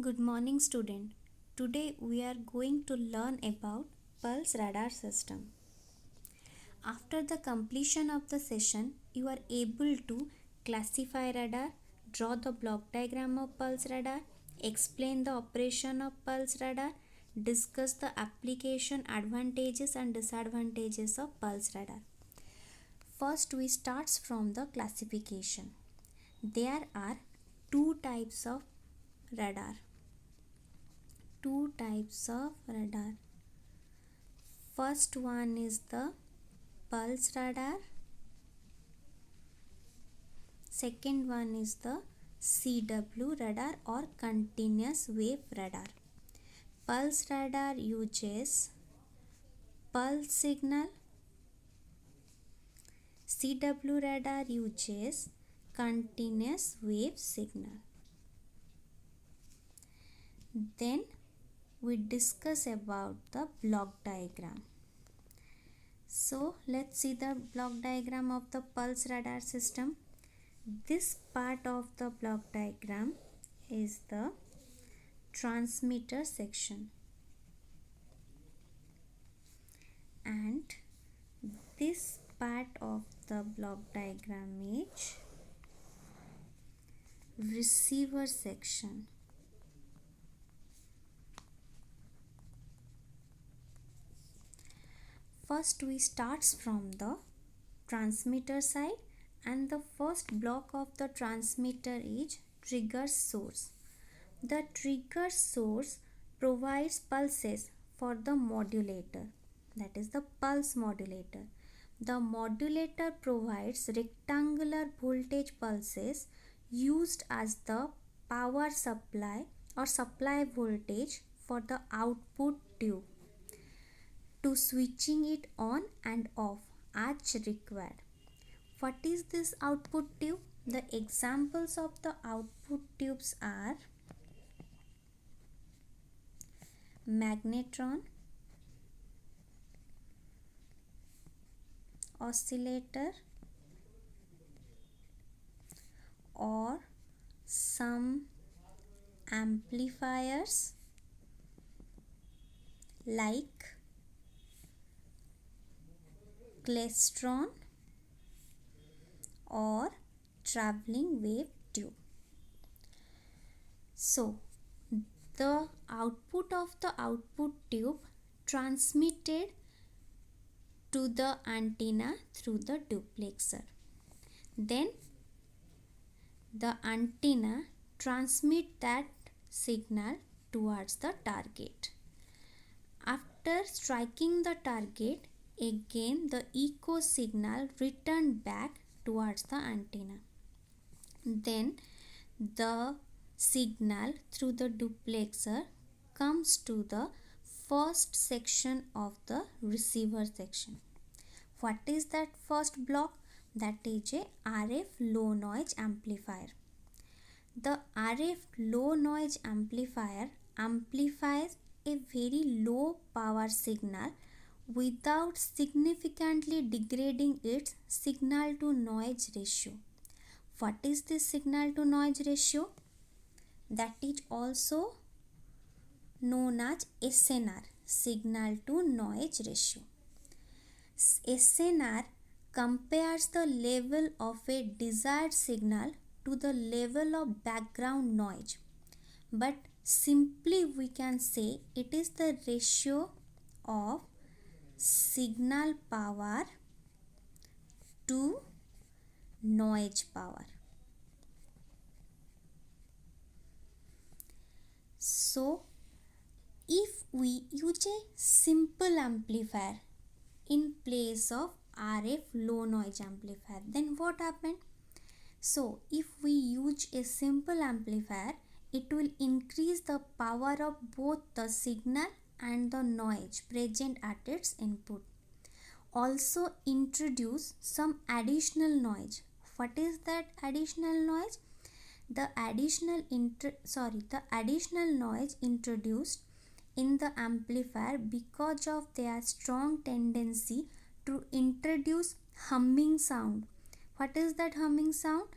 Good morning, student. Today we are going to learn about pulse radar system. After the completion of the session, you are able to classify radar, draw the block diagram of pulse radar, explain the operation of pulse radar, discuss the application advantages and disadvantages of pulse radar. First, we start from the classification. There are two types of radar. Two types of radar. First one is the pulse radar. Second one is the CW radar or continuous wave radar. Pulse radar uses pulse signal. CW radar uses continuous wave signal. Then we discuss about the block diagram. So let's see the block diagram of the pulse radar system. This part of the block diagram is the transmitter section, and this part of the block diagram is receiver section. First we starts from the transmitter side, and the first block of the transmitter is trigger source. The trigger source provides pulses for the modulator, that is the pulse modulator. The modulator provides rectangular voltage pulses used as the power supply or supply voltage for the output tube to switching it on and off as required. What is this output tube? The examples of the output tubes are magnetron, oscillator, or some amplifiers like klystron or traveling wave tube. So the output of the output tube transmitted to the antenna through the duplexer. Then the antenna transmit that signal towards the target. After striking the target, again the echo signal returned back towards the antenna. Then the signal through the duplexer comes to the first section of the receiver section. What is that first block? That is a RF low noise amplifier. The RF low noise amplifier amplifies a very low power signal without significantly degrading its signal to noise ratio. What is this signal to noise ratio? That is also known as SNR, signal to noise ratio. SNR compares the level of a desired signal to the level of background noise, but simply we can say it is the ratio of signal power to noise power. So if we use a simple amplifier in place of RF low noise amplifier, then what happened? So if we use a simple amplifier, it will increase the power of both the signal and the noise present at its input. Also introduce some additional noise. What is that additional noise? The additional noise introduced in the amplifier because of their strong tendency to introduce humming sound. What is that humming sound?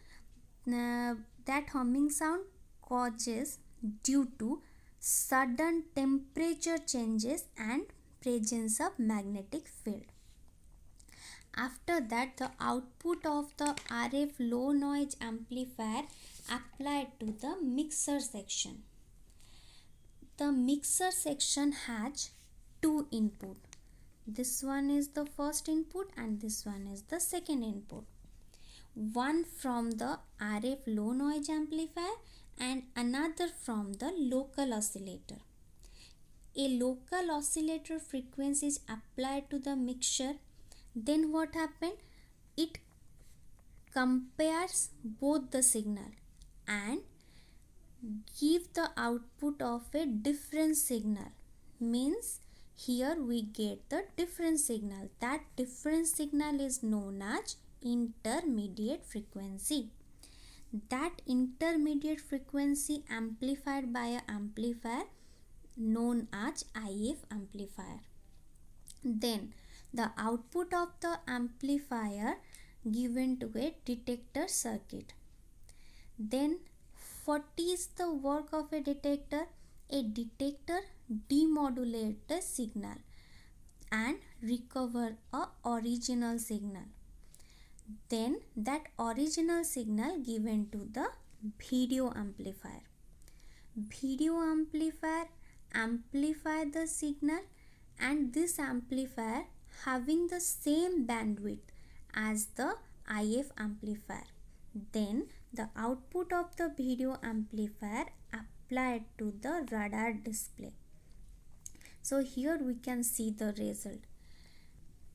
That humming sound causes due to sudden temperature changes and presence of magnetic field. After that, the output of the RF low noise amplifier applied to the mixer section. The mixer section has two input. This one is the first input and this one is the second input. One from the RF low noise amplifier and another from the local oscillator. A local oscillator frequency is applied to the mixture. Then what happened? It compares both the signal and give the output of a different signal. Means here we get the different signal. That different signal is known as intermediate frequency. That intermediate frequency amplified by an amplifier known as IF amplifier. Then the output of the amplifier given to a detector circuit. Then what is the work of a detector? A detector demodulates the signal and recover a original signal. Then that original signal given to the video amplifier. Video amplifier amplify the signal, and this amplifier having the same bandwidth as the IF amplifier. Then the output of the video amplifier applied to the radar display. So here we can see the result.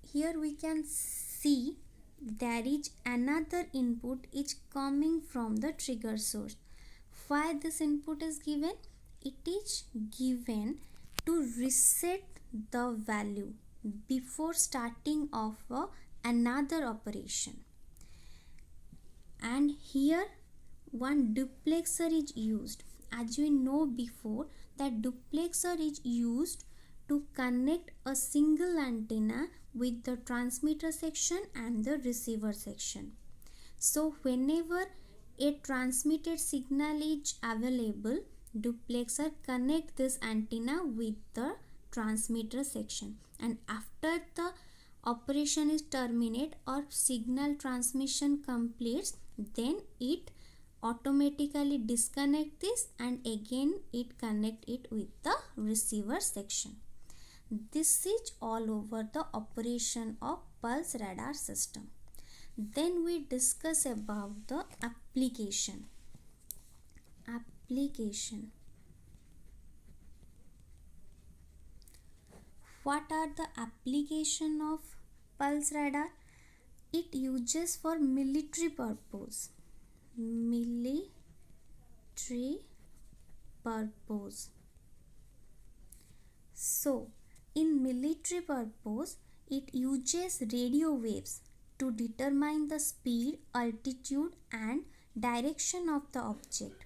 Here we can see there is another input is coming from the trigger source. Why this input is given? It is given to reset the value before starting of another operation. And here one duplexer is used. As we know before, that duplexer is used to connect a single antenna with the transmitter section and the receiver section. So whenever a transmitted signal is available, duplexer connect this antenna with the transmitter section, and after the operation is terminate or signal transmission completes, then it automatically disconnect this and again it connect it with the receiver section. This is all over the operation of pulse radar system. Then we discuss about the application. What are the application of pulse radar? It uses for military purpose. So in military purpose, it uses radio waves to determine the speed, altitude and direction of the object.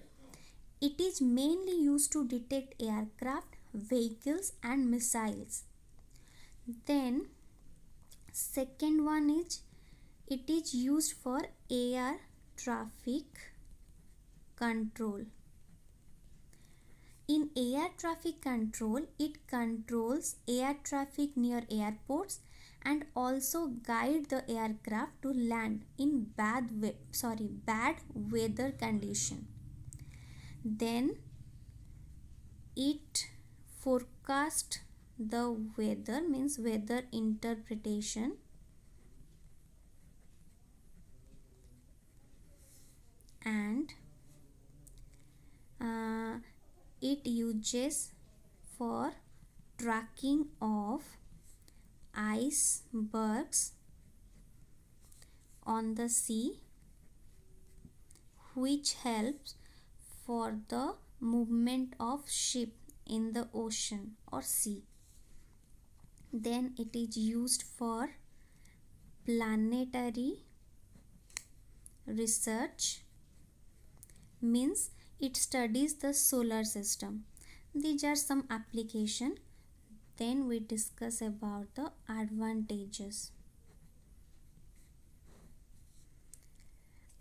It is mainly used to detect aircraft, vehicles and missiles. Then second one is it is used for air traffic control. In air traffic control, it controls air traffic near airports and also guide the aircraft to land in bad weather condition. Then it forecast the weather, means weather interpretation. And it uses for tracking of icebergs on the sea, which helps for the movement of ship in the ocean or sea. Then it is used for planetary research, means it studies the solar system. These are some application. Then we discuss about the advantages.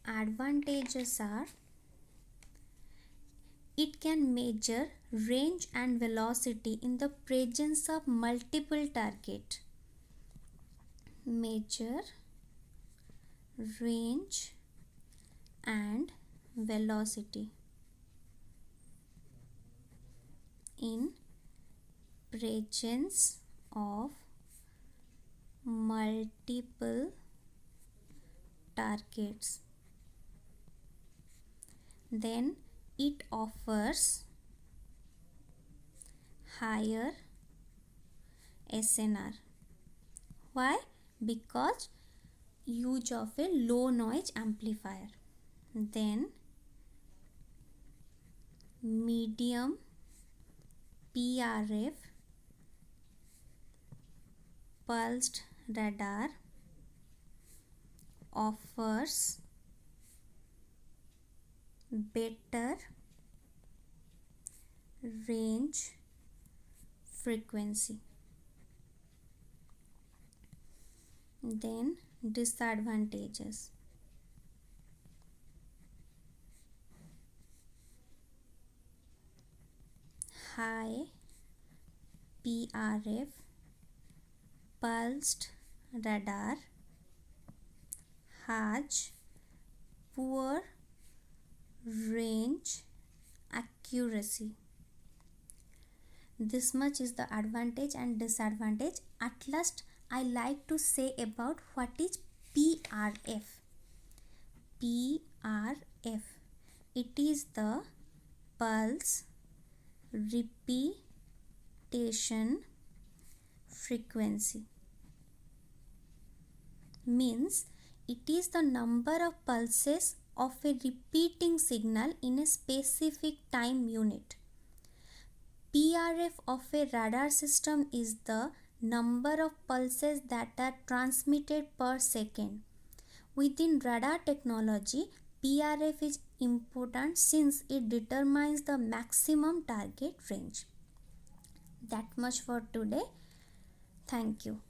Advantages are It can measure range and velocity in the presence of multiple targets. Measure range and velocity in presence of multiple targets. Then it offers higher SNR. Why? Because use of a low noise amplifier. Then medium PRF pulsed radar offers better range frequency. Then disadvantages. High PRF pulsed radar has poor range accuracy. This much is the advantage and disadvantage. At last, I like to say about what is PRF. PRF. It is the pulse repetition frequency. Means it is the number of pulses of a repeating signal in a specific time unit. PRF of a radar system is the number of pulses that are transmitted per second. Within radar technology, PRF is important since it determines the maximum target range. That much for today. Thank you.